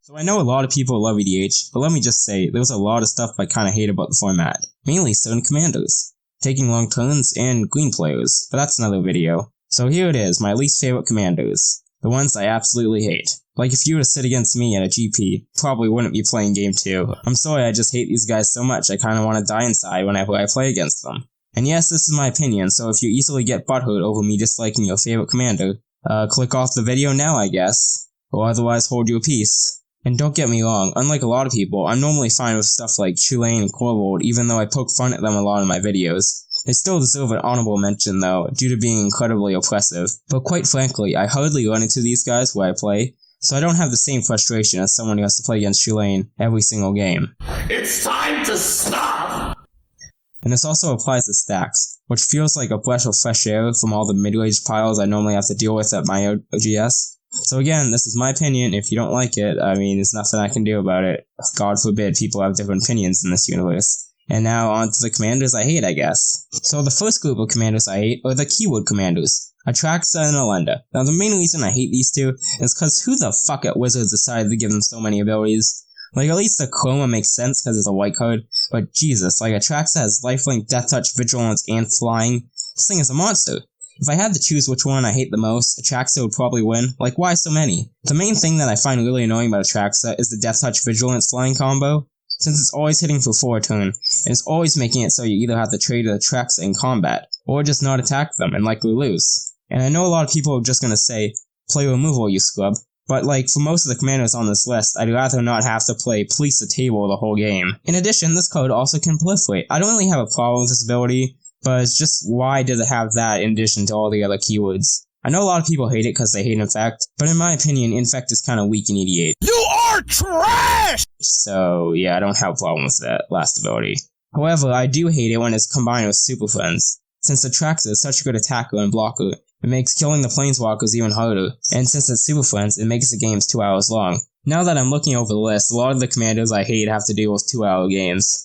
So I know a lot of people love EDH, but let me just say, there's a lot of stuff I kinda hate about the format. Mainly certain commanders. Taking long turns, and green players, but that's another video. So here it is, my least favorite commanders. The ones I absolutely hate. Like if you were to sit against me at a GP, probably wouldn't be playing game 2. I'm sorry, I just hate these guys so much I kinda wanna die inside whenever I play against them. And yes, this is my opinion, so if you easily get butthurt over me disliking your favorite commander, click off the video now I guess, or otherwise hold your peace. And don't get me wrong, unlike a lot of people, I'm normally fine with stuff like Tulane and Corvold even though I poke fun at them a lot in my videos. They still deserve an honorable mention though, due to being incredibly oppressive. But quite frankly, I hardly run into these guys where I play, so I don't have the same frustration as someone who has to play against Tulane every single game. It's time to stop! And this also applies to stacks, which feels like a breath of fresh air from all the mid-range piles I normally have to deal with at my OGS. So again, this is my opinion. If you don't like it, I mean, there's nothing I can do about it. God forbid people have different opinions in this universe. And now on to the commanders I hate, I guess. So the first group of commanders I hate are the keyword commanders, a Traxxas and a Lenda. Now the main reason I hate these two is cause who the fuck at Wizards decided to give them so many abilities? Like, at least the Chroma makes sense because it's a white card, but Jesus, like a Traxxas has lifelink, death touch, vigilance, and flying. This thing is a monster. If I had to choose which one I hate the most, a Traxxas would probably win. Like, why so many? The main thing that I find really annoying about a Traxxas is the death touch, vigilance, flying combo. Since it's always hitting for 4 a turn, and it's always making it so you either have to trade the Traxxas in combat, or just not attack them and likely lose. And I know a lot of people are just gonna say, play removal, you scrub. But like, for most of the commanders on this list, I'd rather not have to play police the table the whole game. In addition, this card also can proliferate. I don't really have a problem with this ability, but it's just why does it have that in addition to all the other keywords? I know a lot of people hate it because they hate Infect, but in my opinion, Infect is kinda weak in EDH. You are trash! So yeah, I don't have a problem with that last ability. However, I do hate it when it's combined with Super Friends. Since the Traxxas is such a good attacker and blocker, it makes killing the Planeswalkers even harder, and since it's Super Friends, it makes the games 2 hours long. Now that I'm looking over the list, a lot of the commanders I hate have to deal with 2-hour games.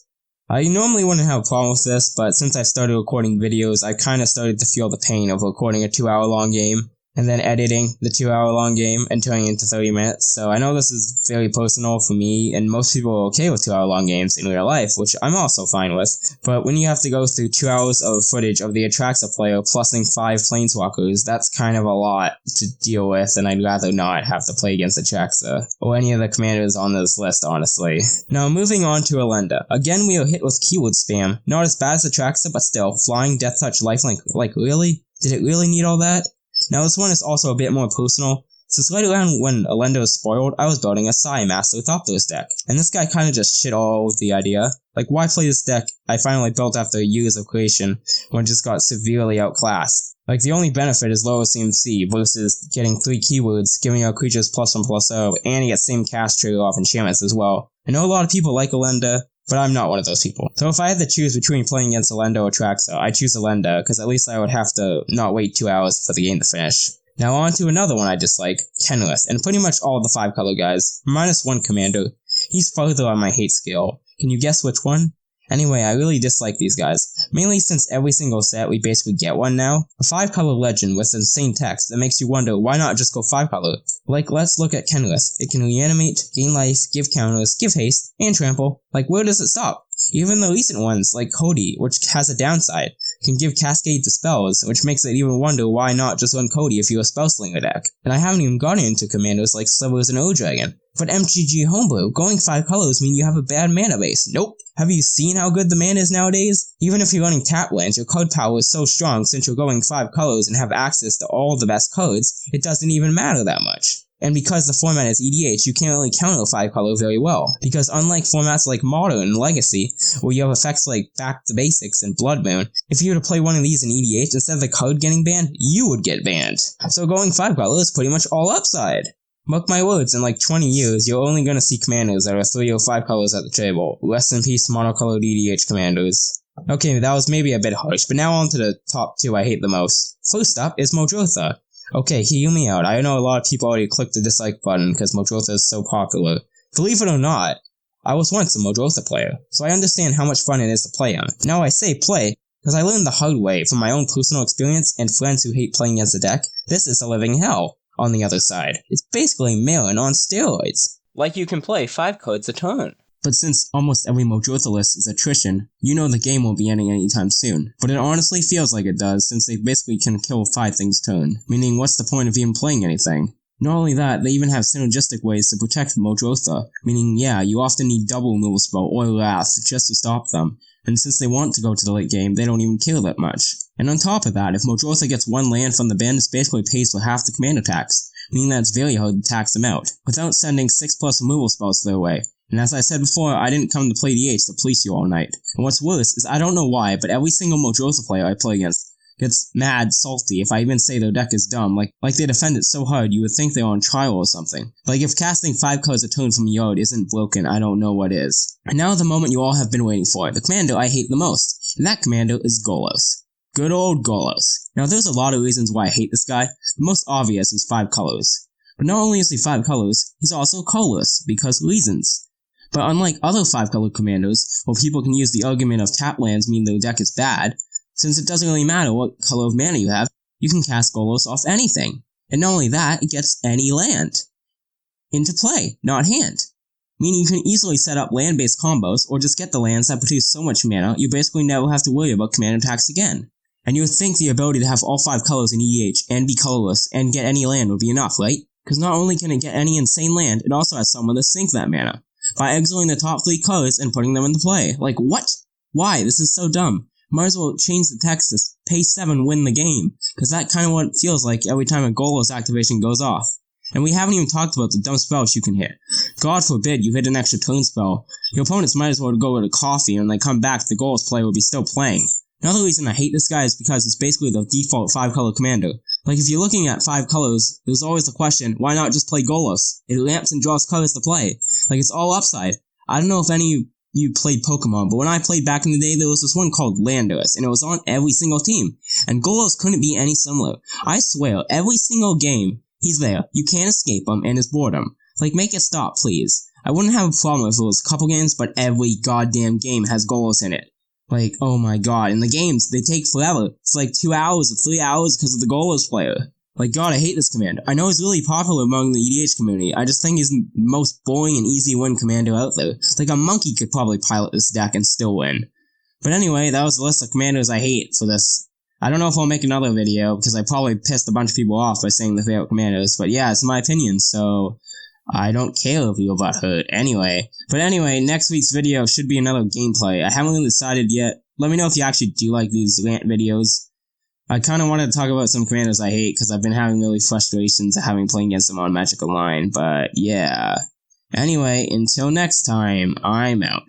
I normally wouldn't have a problem with this, but since I started recording videos, I kinda started to feel the pain of recording a 2-hour long game, and then editing the 2-hour long game and turning it into 30 minutes, so I know this is very personal for me, and most people are okay with 2-hour long games in real life, which I'm also fine with, but when you have to go through 2 hours of footage of the Traxxas player plusing 5 Planeswalkers, that's kind of a lot to deal with, and I'd rather not have to play against the Traxxas, or any of the commanders on this list, honestly. Now moving on to Lenda. Again, we are hit with keyword spam, not as bad as the Traxxas, but still, flying, death touch, lifelink, like really? Did it really need all that? Now this one is also a bit more personal, since right around when Lenda was spoiled, I was building a Psy Master Thopters deck, and this guy kinda just shit all over the idea. Like, why play this deck I finally built after years of creation, when it just got severely outclassed? Like, the only benefit is lower CMC versus getting 3 keywords, giving our creatures +1/+0, and you get same cast trigger off enchantments as well. I know a lot of people like Lenda, but I'm not one of those people. So if I had to choose between playing against a Lenda or Traxxas, I'd choose a Lenda, because at least I would have to not wait 2 hours for the game to finish. Now on to another one I dislike, Kenlus, and pretty much all the 5 color guys, minus one commander. He's further on my hate scale. Can you guess which one? Anyway, I really dislike these guys, mainly since every single set we basically get one now. A 5-color legend with insane text that makes you wonder why not just go 5-color. Like, let's look at Kenlus. It can reanimate, gain life, give counters, give haste, and trample. Like, where does it stop? Even the recent ones, like Cody, which has a downside, can give Cascade to spells, which makes it even wonder why not just run Cody if you're a Spellslinger deck. And I haven't even gotten into commanders like Slivers and Ur-Dragon. But MTG Homebrew, going 5 colors mean you have a bad mana base. Nope. Have you seen how good the mana is nowadays? Even if you're running tap lands, your card power is so strong since you're going 5 colors and have access to all the best cards, it doesn't even matter that much. And because the format is EDH, you can't really counter 5-color very well, because unlike formats like Modern and Legacy, where you have effects like Back to Basics and Blood Moon, if you were to play one of these in EDH, instead of the card getting banned, you would get banned. So going 5-color is pretty much all upside. Mark my words, in like 20 years, you're only gonna see commanders that are 3 or 5 colors at the table. Rest in peace, monocolored EDH commanders. Okay, that was maybe a bit harsh, but now on to the top 2 I hate the most. First up is Mojosa. Okay, hear me out. I know a lot of people already clicked the dislike button because Mojosa is so popular. Believe it or not, I was once a Mojosa player, so I understand how much fun it is to play him. Now I say play, because I learned the hard way from my own personal experience and friends who hate playing against the deck. This is a living hell. On the other side, it's basically Marin on steroids. Like you can play 5 codes a turn. But since almost every Mojosa list is attrition, you know the game won't be ending anytime soon. But it honestly feels like it does, since they basically can kill 5 things turn. Meaning, what's the point of even playing anything? Not only that, they even have synergistic ways to protect Mojosa, meaning, yeah, you often need double removal spell or wrath just to stop them, and since they want to go to the late game, they don't even kill that much. And on top of that, if Mojosa gets 1 land from the bin, it basically pays for half the command attacks, meaning that it's very hard to tax them out, without sending 6+ removal spells their way. And as I said before, I didn't come to play DH to police you all night. And what's worse is I don't know why, but every single Mojosa player I play against gets mad salty if I even say their deck is dumb, like they defend it so hard you would think they're on trial or something. Like if casting 5 cards a turn from yard isn't broken, I don't know what is. And now the moment you all have been waiting for, the commander I hate the most, and that commander is Golos. Good old Golos. Now there's a lot of reasons why I hate this guy. The most obvious is 5 colors. But not only is he 5 colors, he's also colorless, because reasons. But unlike other 5-color commanders, where people can use the argument of tap lands mean their deck is bad, since it doesn't really matter what color of mana you have, you can cast Golos off anything. And not only that, it gets any land into play, not hand. Meaning you can easily set up land-based combos, or just get the lands that produce so much mana, you basically never have to worry about command attacks again. And you would think the ability to have all 5 colors in EDH, and be colorless, and get any land would be enough, right? Because not only can it get any insane land, it also has someone to sink that mana, by exiling the top 3 colors and putting them into play. Like, what? Why? This is so dumb. Might as well change the text to pay 7, win the game, because that kind of what it feels like every time a Golos activation goes off. And we haven't even talked about the dumb spells you can hit. God forbid you hit an extra turn spell. Your opponents might as well go to coffee, and when they come back, the Golos player will be still playing. Another reason I hate this guy is because it's basically the default 5-color commander. Like, if you're looking at 5 colors, there's always the question, why not just play Golos? It ramps and draws colors to play. Like, it's all upside. I don't know if any of you played Pokemon, but when I played back in the day, there was this one called Landorus, and it was on every single team. And Golos couldn't be any similar. I swear, every single game, he's there. You can't escape him, and it's boredom. Like, make it stop, please. I wouldn't have a problem if it was a couple games, but every goddamn game has Golos in it. Like, oh my god, and the games, they take forever. It's like 2 hours or 3 hours because of the Golos player. Like, god, I hate this commander. I know he's really popular among the EDH community, I just think he's the most boring and easy win commander out there. Like, a monkey could probably pilot this deck and still win. But anyway, that was the list of commanders I hate for this. I don't know if I'll make another video, because I probably pissed a bunch of people off by saying the favorite commanders, but yeah, it's my opinion, so I don't care if you got hurt anyway. But anyway, next week's video should be another gameplay. I haven't really decided yet. Let me know if you actually do like these rant videos. I kind of wanted to talk about some commanders I hate, because I've been having really frustrations of having playing against them on Magic Online, but yeah. Anyway, until next time, I'm out.